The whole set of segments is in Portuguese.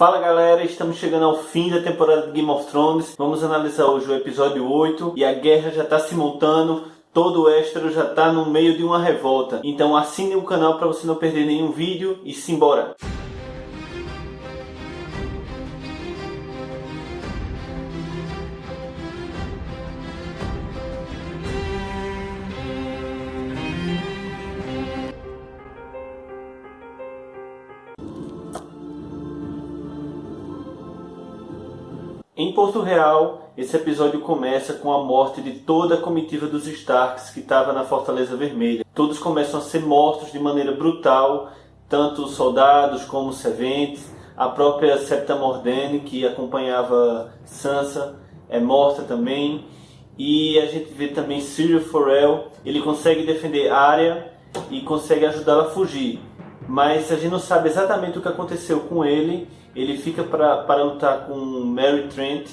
Fala galera, estamos chegando ao fim da temporada de Game of Thrones. Vamos analisar hoje o episódio 8 e a guerra já está se montando. Todo o Westeros já está no meio de uma revolta. Então assine o canal para você não perder nenhum vídeo e simbora! Em Porto Real, esse episódio começa com a morte de toda a comitiva dos Starks que estava na Fortaleza Vermelha. Todos começam a ser mortos de maneira brutal, tanto os soldados como os serventes. A própria Septa Mordane, que acompanhava Sansa, é morta também. E a gente vê também Syrio Forel, ele consegue defender Arya e consegue ajudá-la a fugir. Mas a gente não sabe exatamente o que aconteceu com ele. Ele fica para lutar com Merry Trent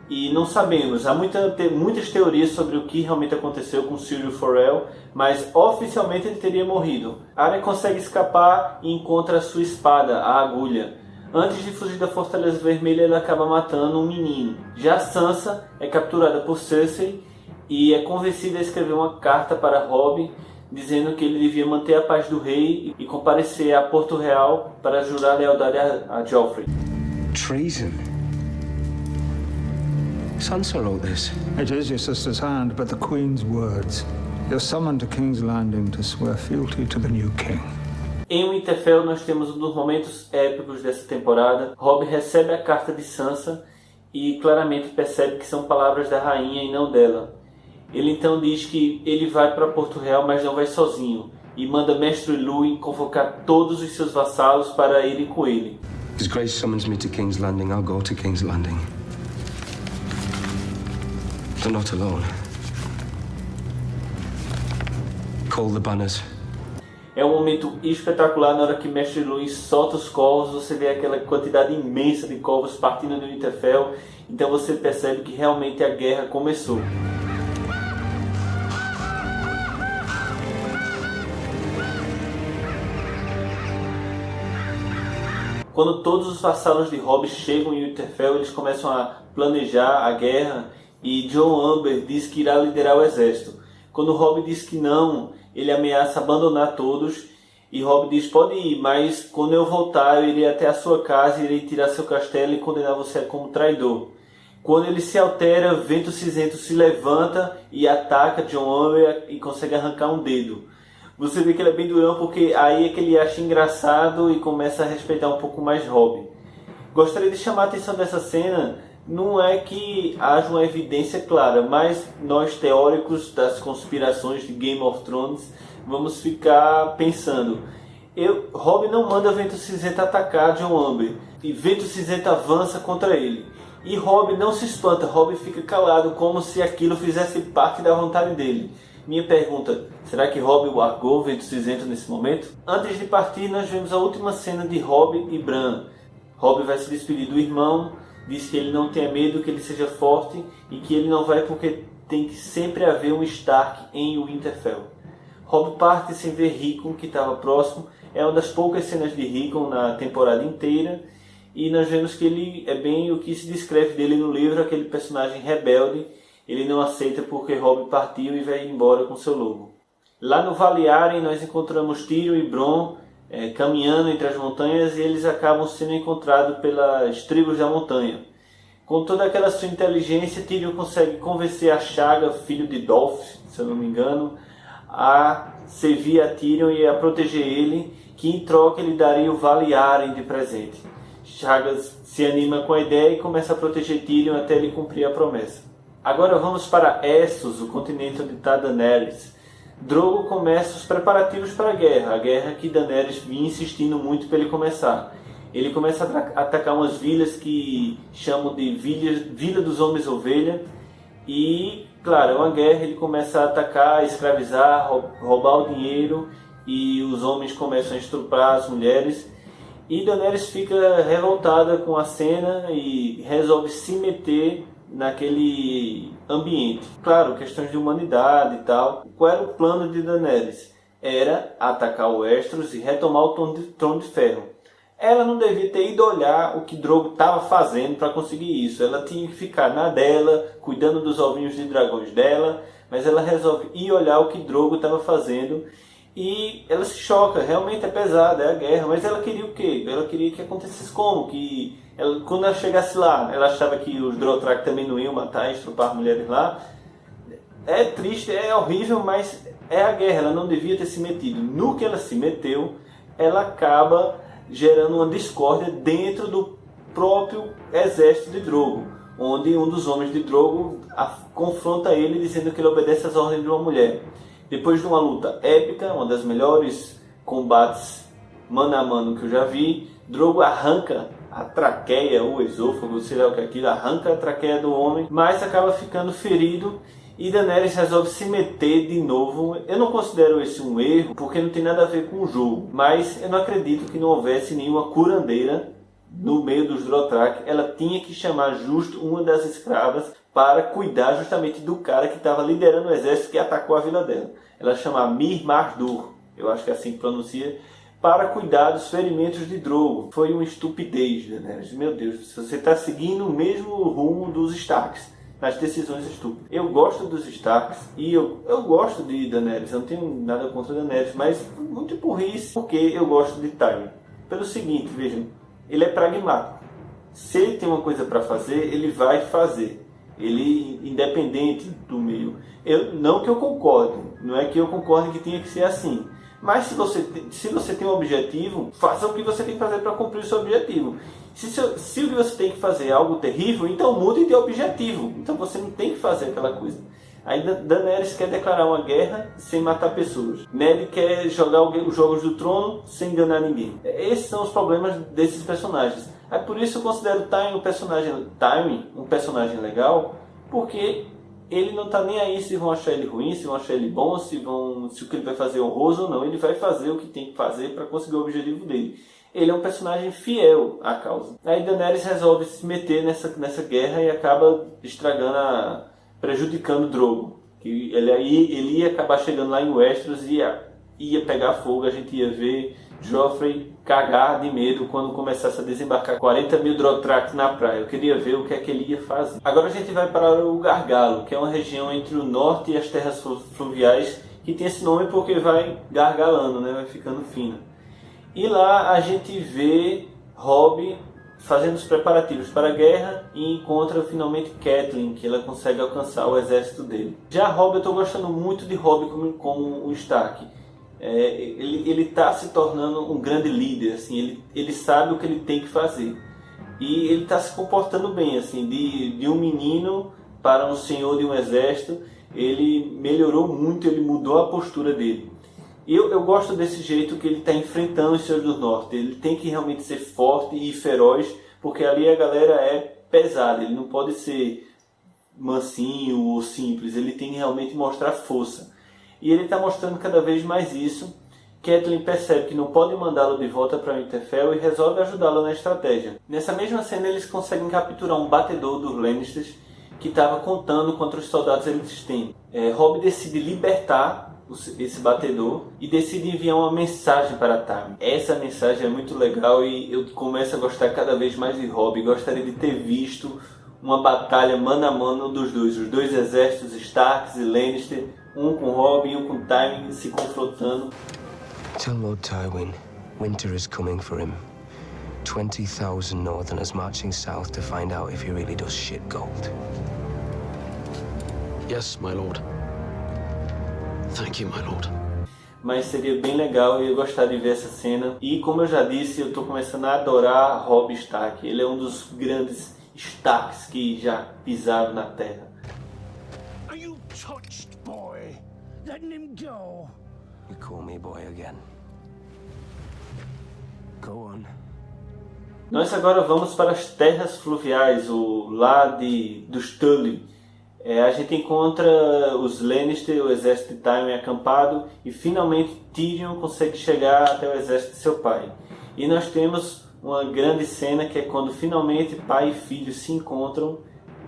e não sabemos. Há muitas teorias sobre o que realmente aconteceu com Syrio Forel, mas oficialmente ele teria morrido. Arya consegue escapar e encontra a sua espada, a agulha. Antes de fugir da Fortaleza Vermelha, ele acaba matando um menino. Já Sansa é capturada por Cersei e é convencida a escrever uma carta para Robb, dizendo que ele devia manter a paz do rei e comparecer a Porto Real para jurar lealdade a Joffrey. Treason. Sansa wrote this. It is your sister's hand, but the Queen's words. You're summoned to King's Landing to swear fealty to the new king. Em Winterfell nós temos um dos momentos épicos dessa temporada. Robb recebe a carta de Sansa e claramente percebe que são palavras da rainha e não dela. Ele então diz que ele vai para Porto Real, mas não vai sozinho, e manda Mestre Luwin convocar todos os seus vassalos para irem com ele. His Grace summons me to King's Landing. I'll go to King's Landing. But not alone. Call the banners. É um momento espetacular na hora que Mestre Luwin solta os corvos, você vê aquela quantidade imensa de corvos partindo do Winterfell, então você percebe que realmente a guerra começou. Quando todos os vassalos de Robb chegam em Winterfell, eles começam a planejar a guerra e Jon Amber diz que irá liderar o exército. Quando Robb diz que não, ele ameaça abandonar todos e Robb diz: pode ir, mas quando eu voltar eu irei até a sua casa, irei tirar seu castelo e condenar você como traidor. Quando ele se altera, Vento Cinzento se levanta e ataca Jon Amber e consegue arrancar um dedo. Você vê que ele é bem durão porque aí é que ele acha engraçado e começa a respeitar um pouco mais Robb. Gostaria de chamar a atenção dessa cena, não é que haja uma evidência clara, mas nós teóricos das conspirações de Game of Thrones vamos ficar pensando. Robb não manda Vento Cinzento atacar Jon Amber e Vento Cinzento avança contra ele. E Robb não se espanta, Robb fica calado como se aquilo fizesse parte da vontade dele. Minha pergunta, será que Robb largou Vento Cinzento nesse momento? Antes de partir, nós vemos a última cena de Robb e Bran. Robb vai se despedir do irmão, diz que ele não tenha medo, que ele seja forte e que ele não vai porque tem que sempre haver um Stark em Winterfell. Robb parte sem ver Rickon, que estava próximo. É uma das poucas cenas de Rickon na temporada inteira. E nós vemos que ele é bem o que se descreve dele no livro, aquele personagem rebelde. Ele não aceita porque Robb partiu e vai embora com seu lobo. Lá no Vale Arryn nós encontramos Tyrion e Bronn caminhando entre as montanhas e eles acabam sendo encontrados pelas tribos da montanha. Com toda aquela sua inteligência, Tyrion consegue convencer a Shaga, filho de Dolph, se eu não me engano, a servir a Tyrion e a proteger ele, que em troca ele daria o Vale Arryn de presente. Shaga se anima com a ideia e começa a proteger Tyrion até ele cumprir a promessa. Agora vamos para Essos, o continente onde está Daenerys. Drogo começa os preparativos para a guerra que Daenerys vinha insistindo muito para ele começar. Ele começa a atacar umas vilas que chamam de Vila dos Homens-Ovelha. E, claro, é uma guerra, ele começa a atacar, escravizar, roubar o dinheiro e os homens começam a estuprar as mulheres. E Daenerys fica revoltada com a cena e resolve se meter naquele ambiente. Claro, questões de humanidade e tal. Qual era o plano de Daenerys? Era atacar o Westeros e retomar o Trono de Ferro. Ela não devia ter ido olhar o que Drogo estava fazendo para conseguir isso. Ela tinha que ficar na dela, cuidando dos ovinhos de dragões dela, mas ela resolve ir olhar o que Drogo estava fazendo e ela se choca. Realmente é pesada, é a guerra, mas ela queria o quê? Ela queria que acontecesse como? Que ela, quando ela chegasse lá, ela achava que os Dothraki também não iam matar e estrupar as mulheres lá. É triste, é horrível, mas é a guerra. Ela não devia ter se metido. No que ela se meteu, ela acaba gerando uma discórdia dentro do próprio exército de Drogo, onde um dos homens de Drogo confronta ele dizendo que ele obedece às ordens de uma mulher. Depois de uma luta épica, uma das melhores combates mano a mano que eu já vi, Drogo arranca a traqueia, o esôfago, sei lá o que é aquilo, arranca a traqueia do homem, mas acaba ficando ferido e Daenerys resolve se meter de novo. Eu não considero esse um erro, porque não tem nada a ver com o jogo, mas eu não acredito que não houvesse nenhuma curandeira no meio dos Dothraki. Ela tinha que chamar justo uma das escravas para cuidar justamente do cara que estava liderando o exército que atacou a vila dela. Ela chama Mir Mardur, eu acho que é assim que pronuncia, para cuidar dos ferimentos de Drogo. Foi uma estupidez, Daenerys. Meu Deus, você está seguindo o mesmo rumo dos Starks nas decisões estúpidas. Eu gosto dos Starks e eu gosto de Daenerys, eu não tenho nada contra Daenerys, mas muito burrice, porque eu gosto de Tyrion. Pelo seguinte, vejam, ele é pragmático. Se ele tem uma coisa para fazer, ele vai fazer. Ele, independente do meio. Não que eu concorde, não é que eu concorde que tinha que ser assim. Mas se você tem um objetivo, faça o que você tem que fazer para cumprir o seu objetivo. Se o que você tem que fazer é algo terrível, então mude de objetivo. Então você não tem que fazer aquela coisa. Aí Daenerys quer declarar uma guerra sem matar pessoas. Ned quer jogar os Jogos do Trono sem enganar ninguém. Esses são os problemas desses personagens. Aí por isso eu considero Tywin um personagem legal, porque ele não está nem aí se vão achar ele ruim, se vão achar ele bom, se o que ele vai fazer é honroso ou não. Ele vai fazer o que tem que fazer para conseguir o objetivo dele. Ele é um personagem fiel à causa. Aí Daenerys resolve se meter nessa guerra e acaba prejudicando Drogo. Ele ia acabar chegando lá em Westeros e ia pegar fogo. A gente ia ver Joffrey cagar de medo quando começasse a desembarcar 40 mil Dothraki na praia. Eu queria ver o que é que ele ia fazer. Agora a gente vai para o Gargalo, que é uma região entre o norte e as terras fluviais, que tem esse nome porque vai gargalando, né? Vai ficando fino. E lá a gente vê Robb fazendo os preparativos para a guerra e encontra finalmente Catelyn, que ela consegue alcançar o exército dele. Já Robb, eu estou gostando muito de Robb como um Stark. Ele está se tornando um grande líder, assim, ele sabe o que ele tem que fazer. E ele está se comportando bem, assim, de um menino para um senhor de um exército. Ele melhorou muito, ele mudou a postura dele. E eu gosto desse jeito que ele está enfrentando os Senhores do Norte. Ele tem que realmente ser forte e feroz, porque ali a galera é pesada. Ele não pode ser mansinho ou simples. Ele tem que realmente mostrar força. E ele está mostrando cada vez mais isso. Catelyn percebe que não pode mandá-lo de volta para Winterfell e resolve ajudá-lo na estratégia. Nessa mesma cena eles conseguem capturar um batedor dos Lannisters que estava contando contra os soldados existentes. Robb decide libertar esse batedor e decide enviar uma mensagem para Tywin. Essa mensagem é muito legal e eu começo a gostar cada vez mais de Robb. Gostaria de ter visto uma batalha mano a mano dos dois, os dois exércitos, Starks e Lannister, um com Robb e um com Tywin se confrontando. Tell Lord Tywin, winter is coming for him. 20,000 Northerners marching south to find out if he really does shit gold. Yes, my lord. Thank you, my lord. Mas seria bem legal e eu gostaria de ver essa cena. E como eu já disse, eu estou começando a adorar Robb Stark. Ele é um dos grandes Starks que já pisaram na terra. Are you touched, boy? Letting him go. You call me boy again. Go on. Nós agora vamos para as terras fluviais, lá dos Tully. A gente encontra os Lannister, o exército de Tywin acampado, e finalmente Tyrion consegue chegar até o exército de seu pai. E nós temos uma grande cena que é quando finalmente pai e filho se encontram.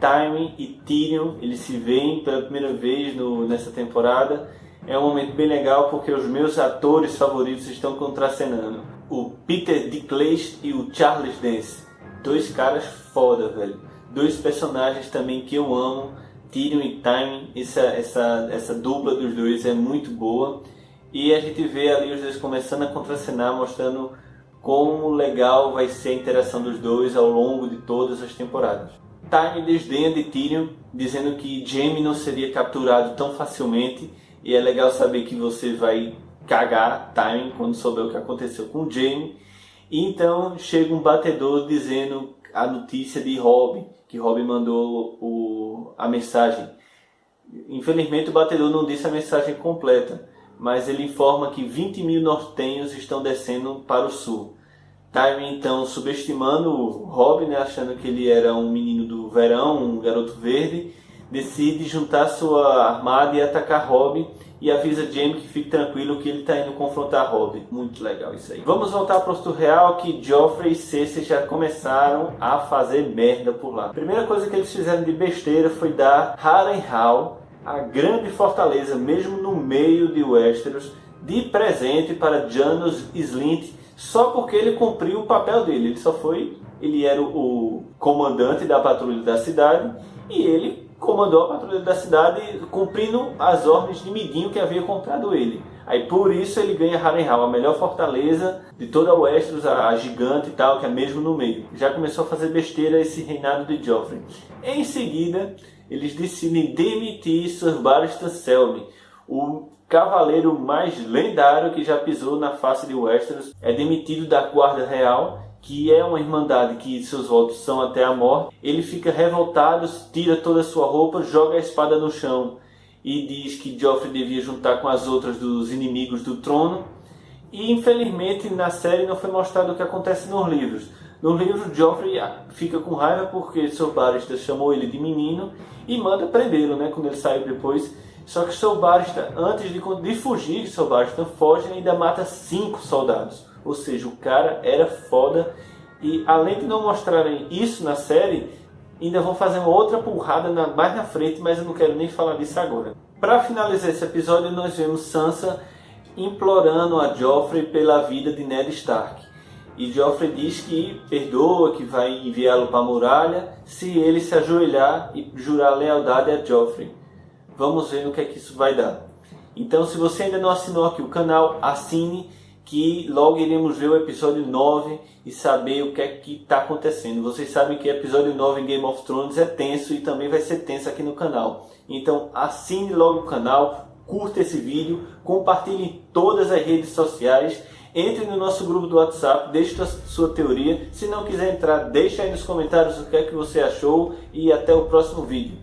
Tywin e Tyrion, eles se veem pela primeira vez nessa temporada. É um momento bem legal porque os meus atores favoritos estão contracenando. o Peter Dinklage e o Charles Dance. Dois caras foda, velho. Dois personagens também que eu amo, Tyrion e Tywin. Essa dupla dos dois é muito boa. E a gente vê ali os dois começando a contracenar, mostrando como legal vai ser a interação dos dois ao longo de todas as temporadas. Tywin desdenha de Tyrion, dizendo que Jaime não seria capturado tão facilmente. E é legal saber que você vai cagar Tywin quando souber o que aconteceu com Jaime. E então chega um batedor dizendo a notícia de Robb, que Robb mandou a mensagem. Infelizmente o batedor não disse a mensagem completa, mas ele informa que 20 mil nortenhos estão descendo para o sul. Tywin então, subestimando Robb, né, achando que ele era um menino do verão, um garoto verde, decide juntar sua armada e atacar Robb, e avisa Jaime que fique tranquilo que ele está indo confrontar Robb. Muito legal isso aí. Vamos voltar para o Porto Real, que Joffrey e Cersei já começaram a fazer merda por lá. A primeira coisa que eles fizeram de besteira foi dar Harrenhal, a grande fortaleza, mesmo no meio de Westeros, de presente para Janos Slynt, só porque ele cumpriu o papel dele. Ele era o comandante da patrulha da cidade, e ele comandou a patrulha da cidade cumprindo as ordens de Midinho que havia comprado ele. Aí por isso ele ganha Harrenhal, a melhor fortaleza de toda Westeros, a gigante e tal, que é mesmo no meio. Já começou a fazer besteira esse reinado de Joffrey. Em seguida, eles decidem demitir Sir Barristan Selmy, o cavaleiro mais lendário que já pisou na face de Westeros. É demitido da Guarda Real, que é uma irmandade que seus votos são até a morte. Ele fica revoltado, tira toda a sua roupa, joga a espada no chão e diz que Joffrey devia juntar com as outras dos inimigos do trono. E infelizmente na série não foi mostrado o que acontece nos livros. No livro, Joffrey fica com raiva porque Sir Barristan chamou ele de menino e manda prendê-lo, né, quando ele saiu depois. Só que Sir Barristan, antes de fugir, Sir Barristan foge e ainda mata 5 soldados. Ou seja, o cara era foda. E além de não mostrarem isso na série, ainda vão fazer uma outra porrada mais na frente, mas eu não quero nem falar disso agora. Para finalizar esse episódio, nós vemos Sansa implorando a Joffrey pela vida de Ned Stark. E Joffrey diz que perdoa, que vai enviá-lo para a muralha se ele se ajoelhar e jurar lealdade a Joffrey. Vamos ver no que é que isso vai dar. Então, se você ainda não assinou aqui o canal, assine, que logo iremos ver o episódio 9 e saber o que é que está acontecendo. Vocês sabem que o episódio 9 em Game of Thrones é tenso e também vai ser tenso aqui no canal. Então assine logo o canal, curta esse vídeo, compartilhe em todas as redes sociais, entre no nosso grupo do WhatsApp, deixe a sua teoria. Se não quiser entrar, deixa aí nos comentários o que é que você achou e até o próximo vídeo.